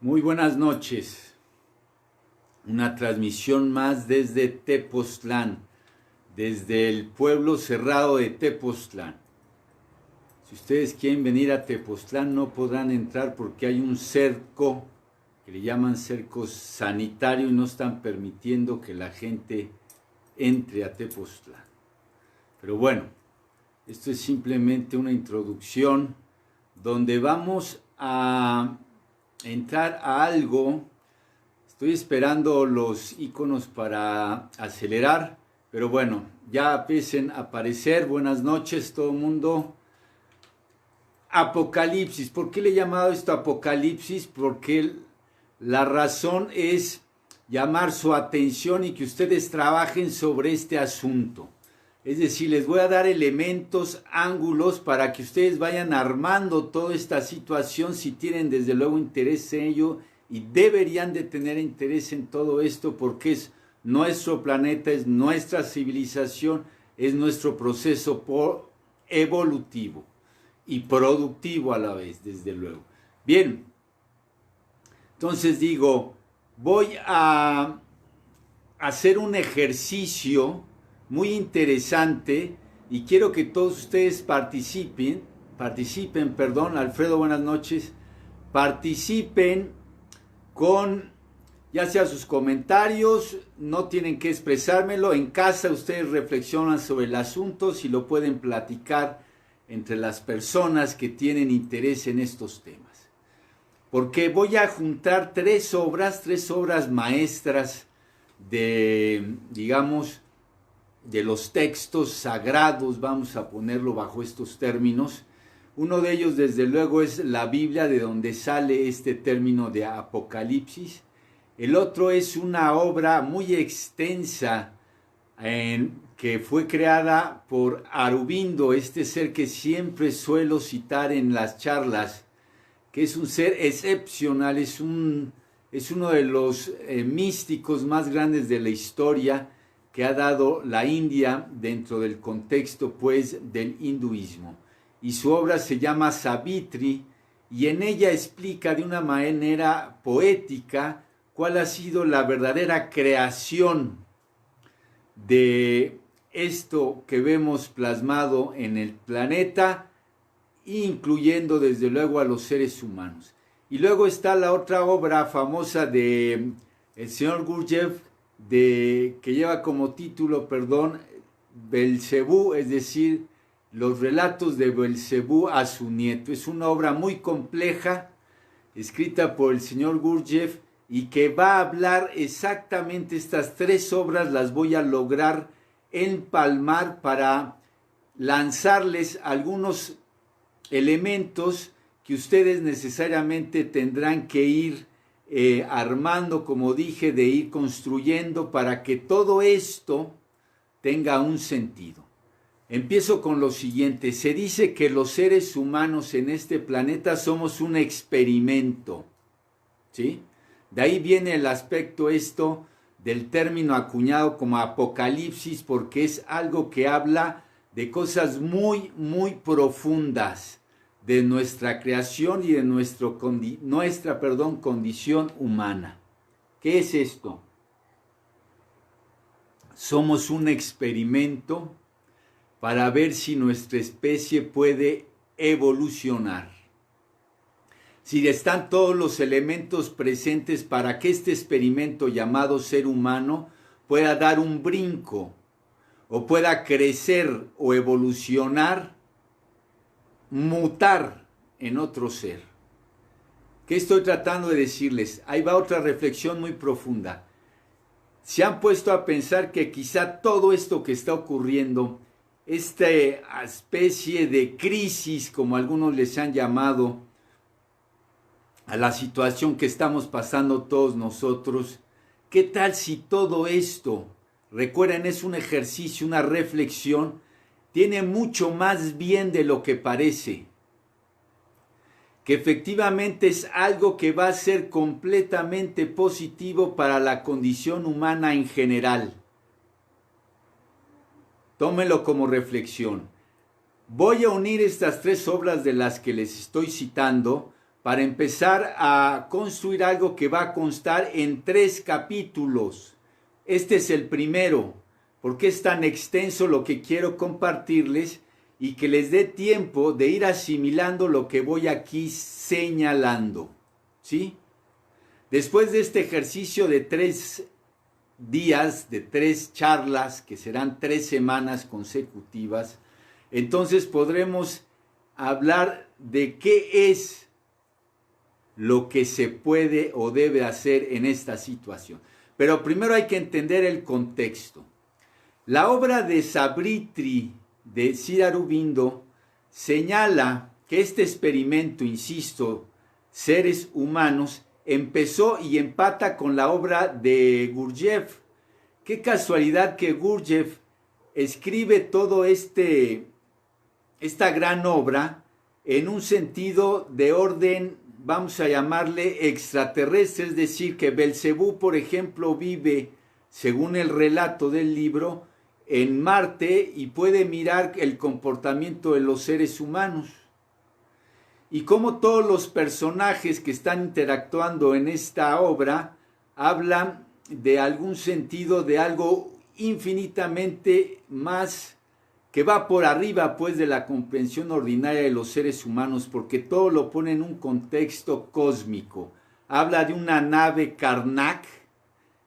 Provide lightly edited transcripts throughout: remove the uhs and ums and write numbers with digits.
Muy buenas noches. Una transmisión más desde Tepoztlán, desde el pueblo cerrado de Tepoztlán. Si ustedes quieren venir a Tepoztlán no podrán entrar porque hay un cerco, que le llaman cerco sanitario, y no están permitiendo que la gente entre a Tepoztlán. Pero bueno, esto es simplemente una introducción donde vamos a entrar a algo. Estoy esperando los iconos para acelerar, pero bueno, ya empiecen a aparecer. Buenas noches todo el mundo. Apocalipsis. ¿Por qué le he llamado esto Apocalipsis? Porque la razón es llamar su atención y que ustedes trabajen sobre este asunto. Es decir, les voy a dar elementos, ángulos para que ustedes vayan armando toda esta situación si tienen desde luego interés en ello, y deberían de tener interés en todo esto porque es nuestro planeta, es nuestra civilización, es nuestro proceso evolutivo y productivo a la vez, desde luego. Bien, entonces digo, voy a hacer un ejercicio muy interesante y quiero que todos ustedes participen, Alfredo, buenas noches, participen con ya sea sus comentarios, no tienen que expresármelo, en casa ustedes reflexionan sobre el asunto, si lo pueden platicar entre las personas que tienen interés en estos temas. Porque voy a juntar tres obras maestras de, digamos, de los textos sagrados, vamos a ponerlo bajo estos términos. Uno de ellos, desde luego, es la Biblia, de donde sale este término de Apocalipsis. El otro es una obra muy extensa que fue creada por Aurobindo, este ser que siempre suelo citar en las charlas, que es un ser excepcional, es uno de los místicos más grandes de la historia que ha dado la India dentro del contexto pues del hinduismo. Y su obra se llama Savitri, y en ella explica de una manera poética cuál ha sido la verdadera creación de esto que vemos plasmado en el planeta, incluyendo desde luego a los seres humanos. Y luego está la otra obra famosa de el señor Gurdjieff, que lleva como título, Belcebú, es decir, los relatos de Belcebú a su nieto. Es una obra muy compleja, escrita por el señor Gurdjieff, y que va a hablar exactamente estas tres obras. Las voy a lograr empalmar para lanzarles algunos elementos que ustedes necesariamente tendrán que ir armando, como dije, de ir construyendo para que todo esto tenga un sentido. Empiezo con lo siguiente. Se dice que los seres humanos en este planeta somos un experimento, ¿sí? De ahí viene el aspecto del término acuñado como Apocalipsis, porque es algo que habla de cosas muy, muy profundas de nuestra creación y de nuestra condición humana. ¿Qué es esto? Somos un experimento para ver si nuestra especie puede evolucionar. Si están todos los elementos presentes para que este experimento llamado ser humano pueda dar un brinco, o pueda crecer o evolucionar, mutar en otro ser. ¿Qué estoy tratando de decirles? Ahí va otra reflexión muy profunda. ¿Se han puesto a pensar que quizá todo esto que está ocurriendo, esta especie de crisis, como algunos les han llamado, a la situación que estamos pasando todos nosotros, qué tal si todo esto, recuerden, es un ejercicio, una reflexión, tiene mucho más bien de lo que parece? Que efectivamente es algo que va a ser completamente positivo para la condición humana en general. Tómenlo como reflexión. Voy a unir estas tres obras de las que les estoy citando para empezar a construir algo que va a constar en 3 capítulos. Este es el primero, porque es tan extenso lo que quiero compartirles y que les dé tiempo de ir asimilando lo que voy aquí señalando, ¿sí? Después de este ejercicio de 3 días, de 3 charlas, que serán 3 semanas consecutivas, entonces podremos hablar de qué es lo que se puede o debe hacer en esta situación. Pero primero hay que entender el contexto. La obra de Savitri de Sri Aurobindo señala que este experimento, insisto, seres humanos, empezó y empata con la obra de Gurdjieff. Qué casualidad que Gurdjieff escribe todo esta gran obra en un sentido de orden, vamos a llamarle extraterrestre, es decir, que Belcebú, por ejemplo, vive, según el relato del libro, en Marte y puede mirar el comportamiento de los seres humanos. Y como todos los personajes que están interactuando en esta obra hablan de algún sentido, de algo infinitamente más que va por arriba pues de la comprensión ordinaria de los seres humanos, porque todo lo pone en un contexto cósmico. Habla de una nave Karnak,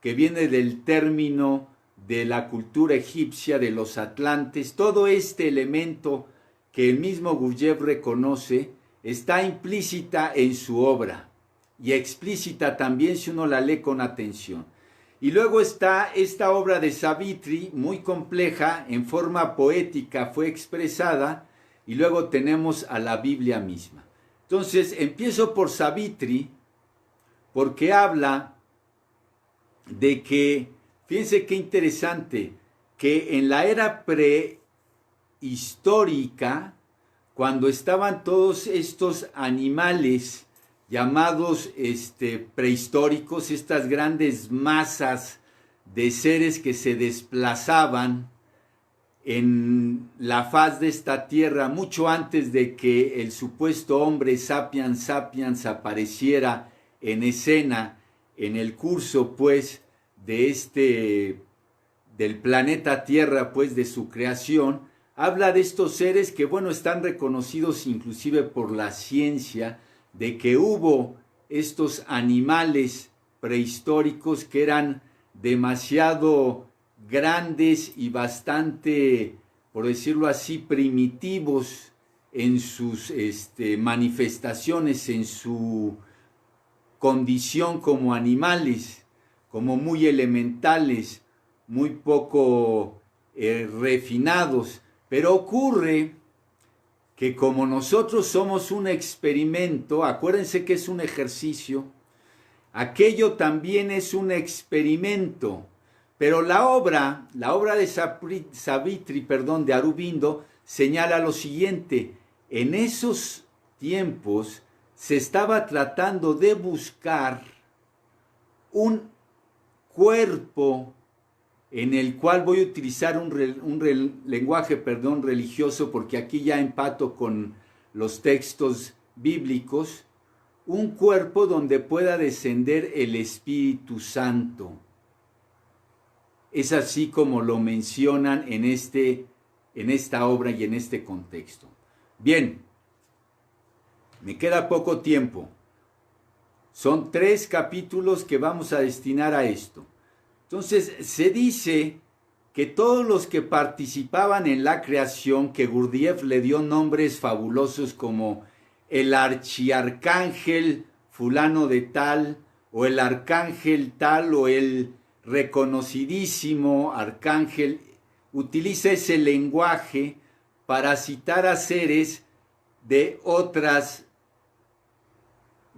que viene del término de la cultura egipcia de los atlantes. Todo este elemento que el mismo Gurdjieff reconoce está implícita en su obra y explícita también si uno la lee con atención. Y luego está esta obra de Savitri, muy compleja, en forma poética fue expresada, y luego tenemos a la Biblia misma. Entonces, empiezo por Savitri, porque habla de que, fíjense qué interesante, que en la era prehistórica, cuando estaban todos estos animales llamados prehistóricos, estas grandes masas de seres que se desplazaban en la faz de esta tierra mucho antes de que el supuesto hombre sapiens sapiens apareciera en escena en el curso pues del planeta Tierra, pues de su creación. Habla de estos seres que bueno, están reconocidos inclusive por la ciencia, de que hubo estos animales prehistóricos que eran demasiado grandes y bastante, por decirlo así, primitivos en sus manifestaciones, en su condición como animales, como muy elementales, muy poco refinados. Pero ocurre que como nosotros somos un experimento, acuérdense que es un ejercicio, aquello también es un experimento, pero la obra de Savitri, de Aurobindo, señala lo siguiente: en esos tiempos se estaba tratando de buscar un cuerpo en el cual voy a utilizar un lenguaje religioso, porque aquí ya empato con los textos bíblicos, un cuerpo donde pueda descender el Espíritu Santo. Es así como lo mencionan en esta obra y en este contexto. Bien, me queda poco tiempo. Son 3 capítulos que vamos a destinar a esto. Entonces, se dice que todos los que participaban en la creación, que Gurdjieff le dio nombres fabulosos como el archiarcángel fulano de tal, o el arcángel tal, o el reconocidísimo arcángel, utiliza ese lenguaje para citar a seres de otras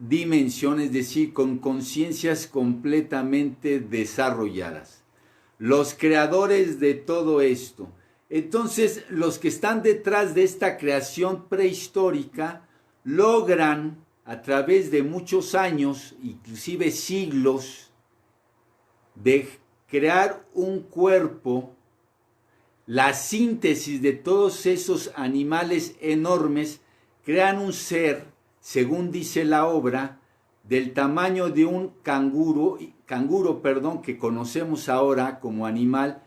dimensiones, es decir, con conciencias completamente desarrolladas. Los creadores de todo esto. Entonces, los que están detrás de esta creación prehistórica logran, a través de muchos años, inclusive siglos, de crear un cuerpo, la síntesis de todos esos animales enormes, crean un ser según dice la obra, del tamaño de un canguro, que conocemos ahora como animal,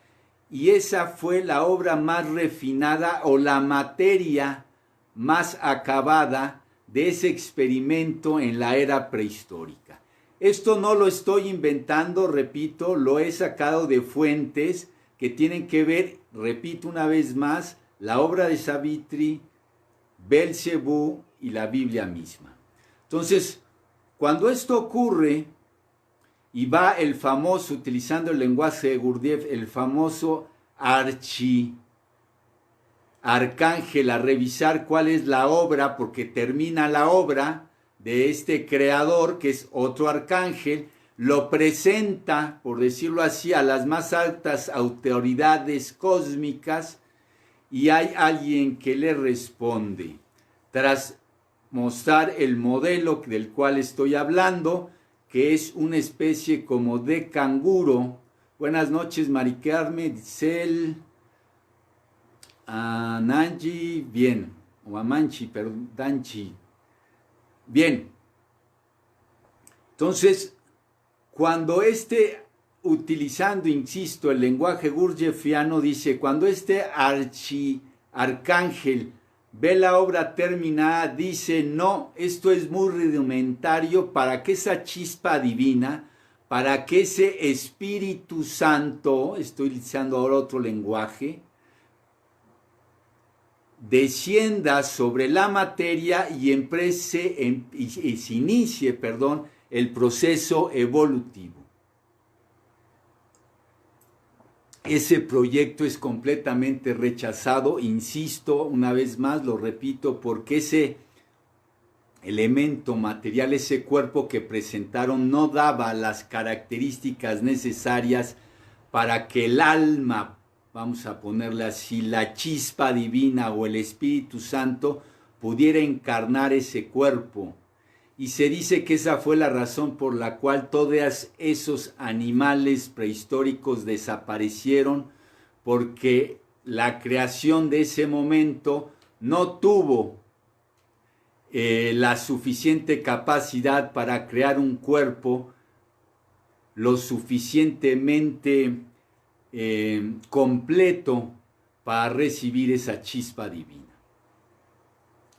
y esa fue la obra más refinada o la materia más acabada de ese experimento en la era prehistórica. Esto no lo estoy inventando, repito, lo he sacado de fuentes que tienen que ver, repito una vez más, la obra de Savitri, Belcebú y la Biblia misma. Entonces, cuando esto ocurre y va el famoso, utilizando el lenguaje de Gurdjieff, el famoso arcángel a revisar cuál es la obra, porque termina la obra de este creador, que es otro arcángel, lo presenta, por decirlo así, a las más altas autoridades cósmicas, y hay alguien que le responde. Tras mostrar el modelo del cual estoy hablando, que es una especie como de canguro. Buenas noches, Mari Carmen, Ditzel, Nanji, bien, o Amanchi, perdón, Danchi. Bien, entonces, cuando utilizando, insisto, el lenguaje gurdjieffiano, dice, cuando arcángel ve la obra terminada, dice, no, esto es muy rudimentario para que esa chispa divina, para que ese Espíritu Santo, estoy utilizando ahora otro lenguaje, descienda sobre la materia y se inicie, el proceso evolutivo. Ese proyecto es completamente rechazado, insisto, una vez más, lo repito, porque ese elemento material, ese cuerpo que presentaron, no daba las características necesarias para que el alma, vamos a ponerle así, la chispa divina o el Espíritu Santo pudiera encarnar ese cuerpo. Y se dice que esa fue la razón por la cual todos esos animales prehistóricos desaparecieron, porque la creación de ese momento no tuvo la suficiente capacidad para crear un cuerpo lo suficientemente completo para recibir esa chispa divina.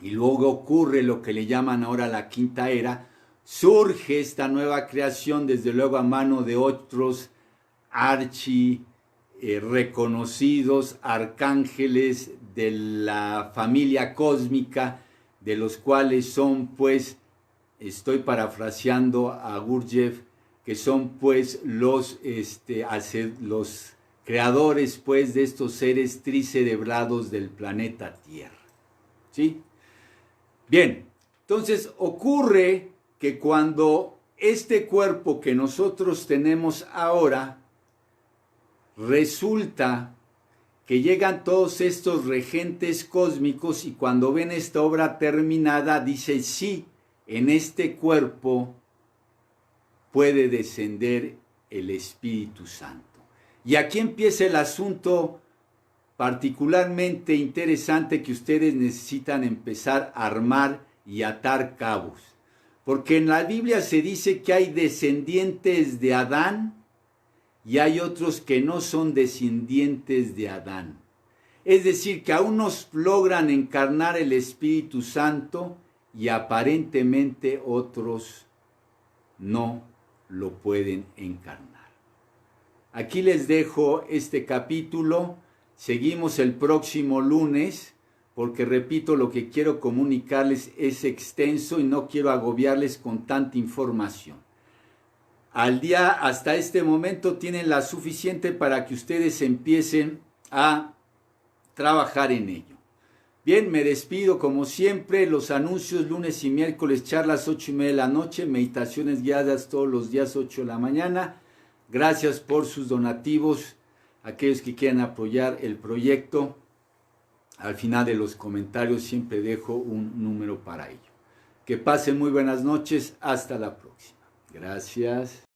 Y luego ocurre lo que le llaman ahora la quinta era, surge esta nueva creación, desde luego a mano de otros reconocidos arcángeles de la familia cósmica, de los cuales son, pues, estoy parafraseando a Gurdjieff, que son pues los creadores pues de estos seres tricerebrados del planeta Tierra. ¿Sí? Bien, entonces ocurre que cuando este cuerpo que nosotros tenemos ahora, resulta que llegan todos estos regentes cósmicos y cuando ven esta obra terminada, dice, sí, en este cuerpo puede descender el Espíritu Santo. Y aquí empieza el asunto particularmente interesante que ustedes necesitan empezar a armar y atar cabos. Porque en la Biblia se dice que hay descendientes de Adán y hay otros que no son descendientes de Adán. Es decir, que aún nos logran encarnar el Espíritu Santo y aparentemente otros no lo pueden encarnar. Aquí les dejo este capítulo. Seguimos el próximo lunes, porque repito, lo que quiero comunicarles es extenso y no quiero agobiarles con tanta información. Hasta este momento tienen la suficiente para que ustedes empiecen a trabajar en ello. Bien, me despido como siempre. Los anuncios lunes y miércoles, charlas 8:30 de la noche, meditaciones guiadas todos los días 8 de la mañana. Gracias por sus donativos. Aquellos que quieran apoyar el proyecto, al final de los comentarios siempre dejo un número para ello. Que pasen muy buenas noches. Hasta la próxima. Gracias.